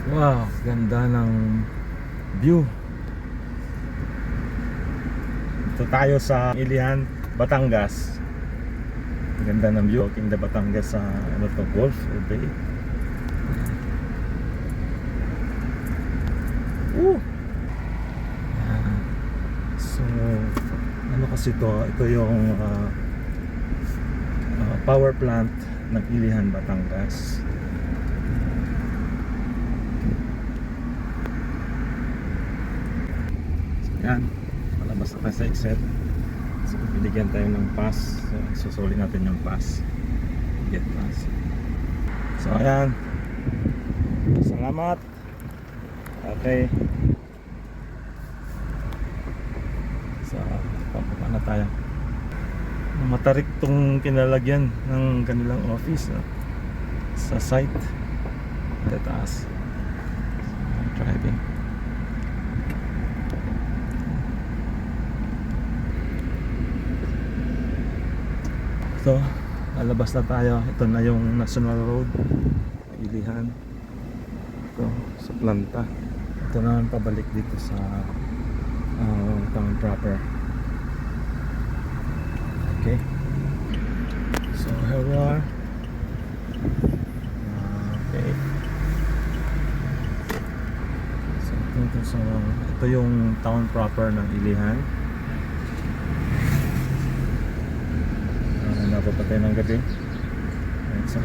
Wow, ganda ng view. Ito tayo sa Ilihan, Batangas. Ganda ng view. Walking the Batangas sa Golf or Bay. Yan. So, ano kasi ito? Ito yung power plant ng Ilihan, Batangas. Yan, palabas na tayo sa exit. So, binigyan tayo ng pass. So, susuli natin yung pass. Get pass. So, ayan. Salamat. Okay. So, papunta na tayo. Matarik tong kinalagyan ng kanilang office sa site. Tataas. Driving. So, lalabas na tayo. Ito na yung National Road, Ilihan. Ito, sa planta. Ito na pabalik dito sa town proper. Okay. So, here we are. Okay. So, ito yung town proper ng Ilihan. Napunta tayo ng gabi. It's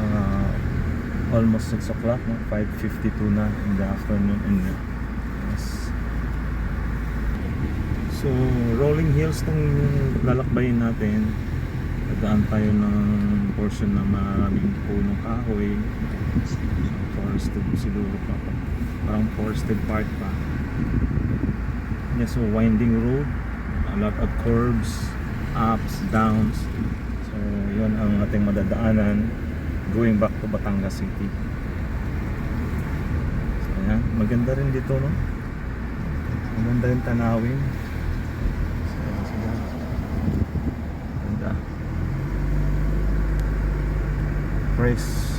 almost 6 o'clock, no? 5:52 na in the afternoon. Yes. So, rolling hills tong lalakbayin natin. Dadaan tayo ng portion na maraming punong kahoy. Forested siguro pa. Parang forested part pa. Yes, so winding road. A lot of curves, ups, downs. So, yun ang ating madadaanan going back to Batangas City. So, ayan. Maganda rin dito, no? Maganda yung tanawin. So, ganda. Fresh.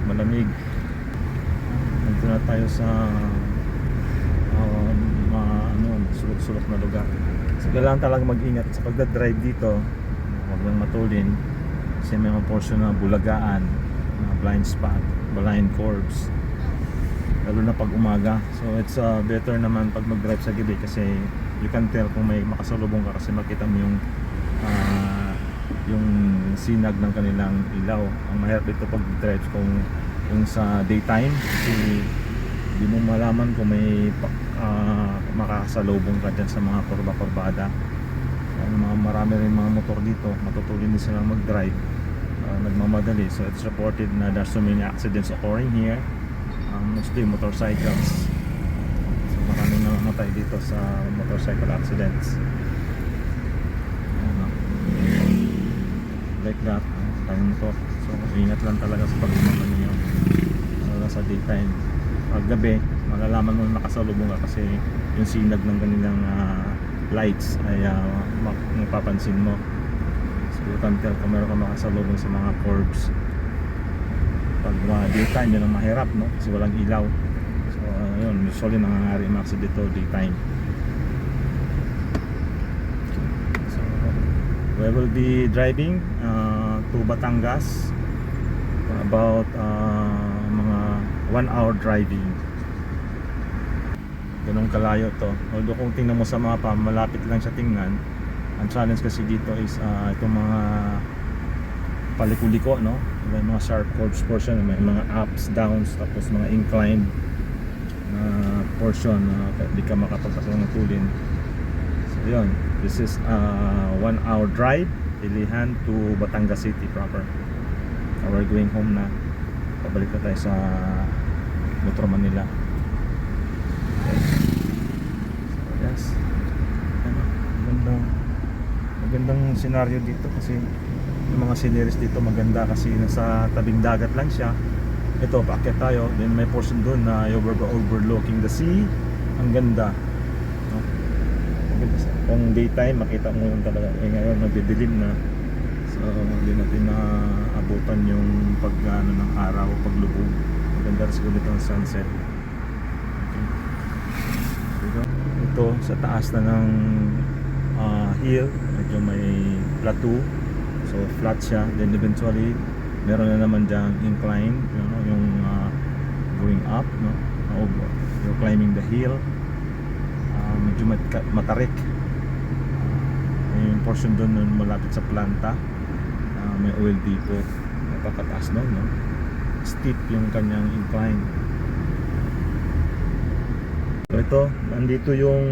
Malamig. Nandito na tayo sa sulok-sulok na lugar. So, kailangan talaga mag-ingat sa pagdadrive dito. Huwag lang matulin kasi may mga portion na bulagaan, blind spot, blind curves, lalo na pag umaga. So it's better naman pag mag-drive sa gabi kasi you can tell kung may makasalubong ka kasi makita mo yung sinag ng kanilang ilaw. Ang mahirap dito pag drive kung sa daytime kasi hindi mo malaman kung may makakasalubong ka dyan sa mga kurba-kurbada. Marami rin mga motor dito, matutulin din silang mag-drive, nagmamadali. So it's reported na there's so many accidents occurring here, mostly motorcycles. So maraming namamatay dito sa motorcycle accidents. Like that, tayong motor. So ingat lang talaga sa pagmamahal niyo sa daytime. Pag gabi, malalaman mo nakasalubong ka kasi yung sinag ng kanilang lights ay mapapansin mo. So you can tell kung meron ka makasalubong sa mga curbs. Pag daytime, yun ang mahirap, no? Kasi walang ilaw. So yun, usually nangyayari yung accident dito daytime. So we will be driving to Batangas for about mga 1 hour driving. Ganun kalayo to. Although kung tingnan mo sa mapa, malapit lang siya tingnan. Ang challenge kasi dito is itong mga paliko-liko, no? May mga sharp curves portion, may mga ups, downs, tapos mga inclined portion na hindi ka makapagpasok ng tulin. So yun, this is 1 hour drive, Ilihan to Batangas City proper. We're going home na. Pabalik na tayo sa Metro Manila. Yes. Magandang senaryo dito kasi yung mga sceneries dito maganda kasi nasa tabing dagat lang siya. Ito, paakyat tayo, then may portion doon na overlooking the sea. Ang ganda, no? Maganda siya. Kung daytime makita mo yun talaga. Ngayon magdidilim na, so hindi natin na abutan yung ng araw, paglubog. Ganda siguro dito ang sunset. Okay. Ito sa taas na ng hill, medyo may plateau, so flat siya. Then eventually meron na naman dyan incline, yung going up, no? You're climbing the hill. Medyo matarik. Yung portion doon malapit sa planta, may oil depot, napakataas doon, no? Steep yung kanyang incline. So ito, nandito yung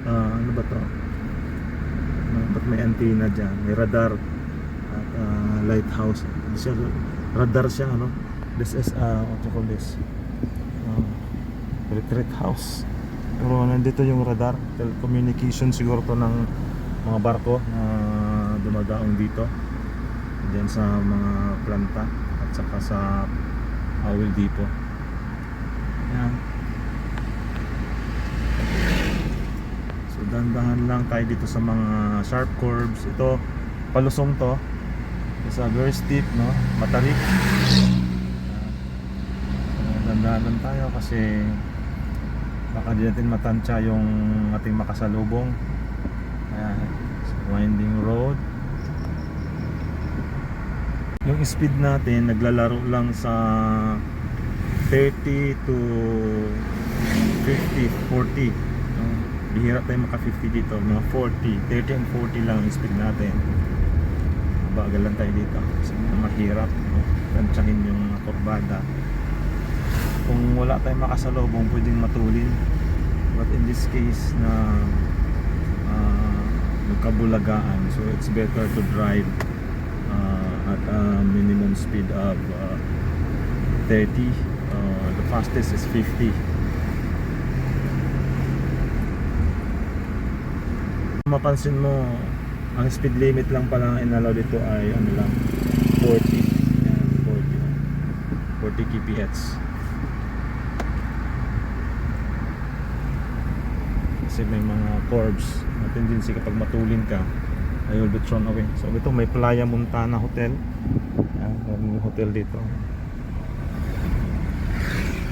ano ba to? Ba't may antenna dyan? May radar at lighthouse. Radar siya, ano? This is what you call this? Retreat house. Pero nandito yung radar, telecommunication siguro to ng mga barko na dumadaong dito diyan sa mga planta at saka sa oil depot. Yan. So dandahan lang tayo dito sa mga sharp curves. Ito palusong to. It's very steep, no? Matarik. Dandahan lang tayo kasi baka di natin matansya yung ating makasalubong. Ayan, winding road. Yung speed natin naglalaro lang sa 30 to 50, 40, no? Bihira tayo maka 50 dito, mga 40, 30 and 40 lang yung speed natin. Bagal lang tayo dito kasi mahirap, no? Tansyahin yung kurbada. Kung wala tayong makasalubong pwedeng matulin, but in this case na nagkabulagaan, so it's better to drive at a minimum speed of 30. The fastest is 50. Mapansin mo ang speed limit lang pala inalaw dito ay ano lang 40. Yan, 40 kph. Kasi may mga curves na tendency kapag matulin ka ay will be thrown away. So ito may Playa Montana Hotel. Ayan, may hotel dito.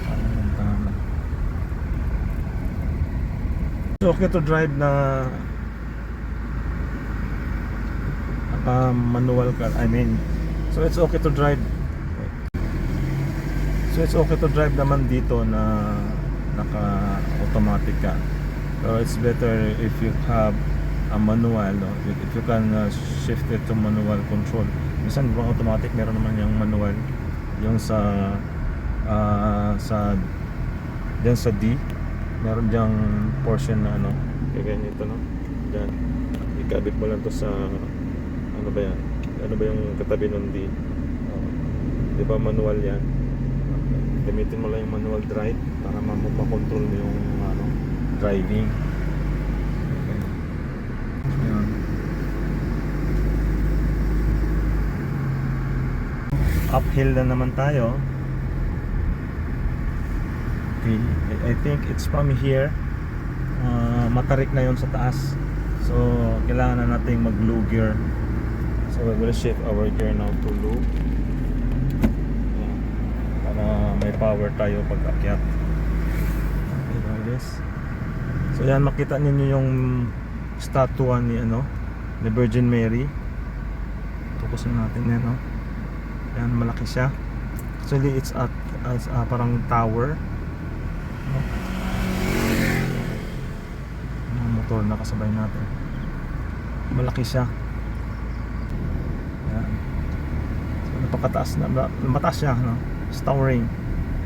Playa Montana. So okay to drive na manual car. So it's okay to drive. So it's okay to drive naman dito na naka-automatic ka. So it's better if you have a manual, no? If you can shift it to manual control. Minsan kung automatic meron naman yung manual, yung sa diyan sa D meron diyang portion na ano, kaya ganito, no? Diyan, ikabit mo lang to sa ano ba yan? Ano ba yung katabi ng D? Di ba manual yan? Gamitin mo lang yung manual drive para makontrol mo yung ano, driving. Ayan. Uphill na naman tayo. Okay, I think it's from here. Matarik na yon sa taas. So kailangan na nating mag low gear. So we will shift our gear now to low. Para may power tayo pag akyat. Okay, like this. So yan, makita ninyo yung statua ni ni Virgin Mary. Tukusin natin yan, no? Yan, malaki siya. Actually it's parang tower, no? Motor na kasabay natin. Malaki siya. Yan. So napakataas na, mataas siya, no? It's towering.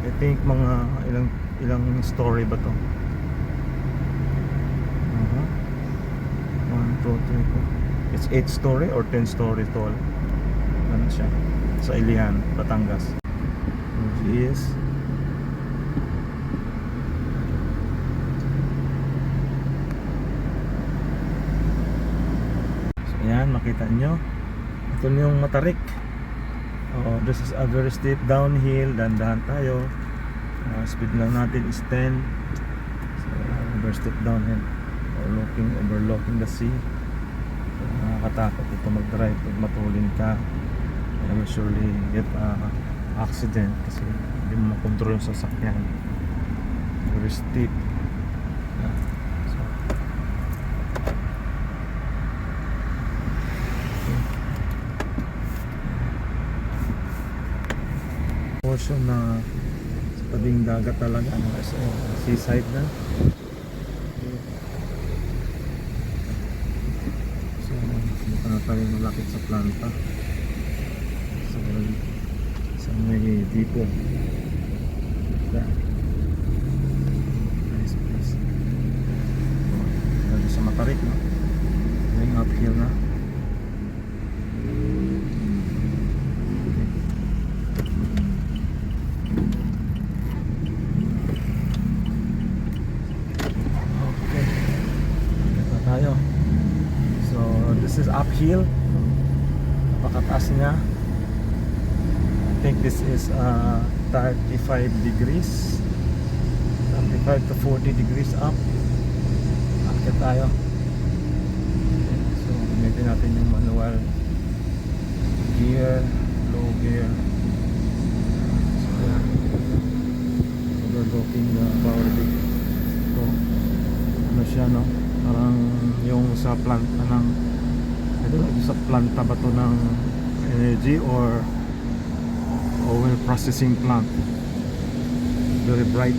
I think mga ilang story ba to? 1, 2, 3, 4. It's 8 story or 10 story tall. Ano siya? Sa Ilihan, Batangas. Here she is. So yan, makita nyo. Ito na yung matarik. This is a very steep downhill. Dandahan tayo. Speed lang natin is 10. So very steep downhill. Overlooking the sea. So, nakakatakot ito mag-drive pag matulin ka. You will surely get accident kasi Hindi mo makontrol yung sasakyan. Very steep. Yeah. So, portion na sa tabing dagat talaga, ano, so, seaside na. So, dito na tayo malapit sa planta. So, sa may depot. That. Nice place. Dito sa Matarik, no? Going uphill na. Okay. Dito tayo. So, this is uphill. Napakataas niya. I think this is 35 degrees. 35 to 40 degrees up. Akit tayo. Okay. So, gamitin natin yung manual gear, low gear. So, yan. Overlooking the power deck. So, ano siya, no? Parang yung sa planta ng, I don't know, sa planta ba to ng energy or oil processing plant. Very bright.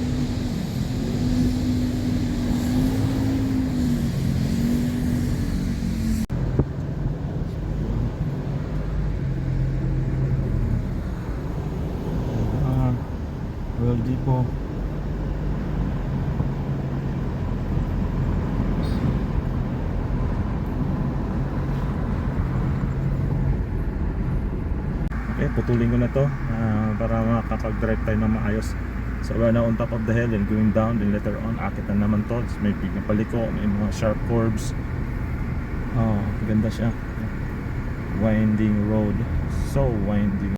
Well Depot. Okay, putulin ko na to para makapag-drive tayo ng maayos. So we're now on top of the hill and going down, then later on akit na naman to. May biglang paliko, may mga sharp curves. Oh, ganda siya. Winding road, so winding.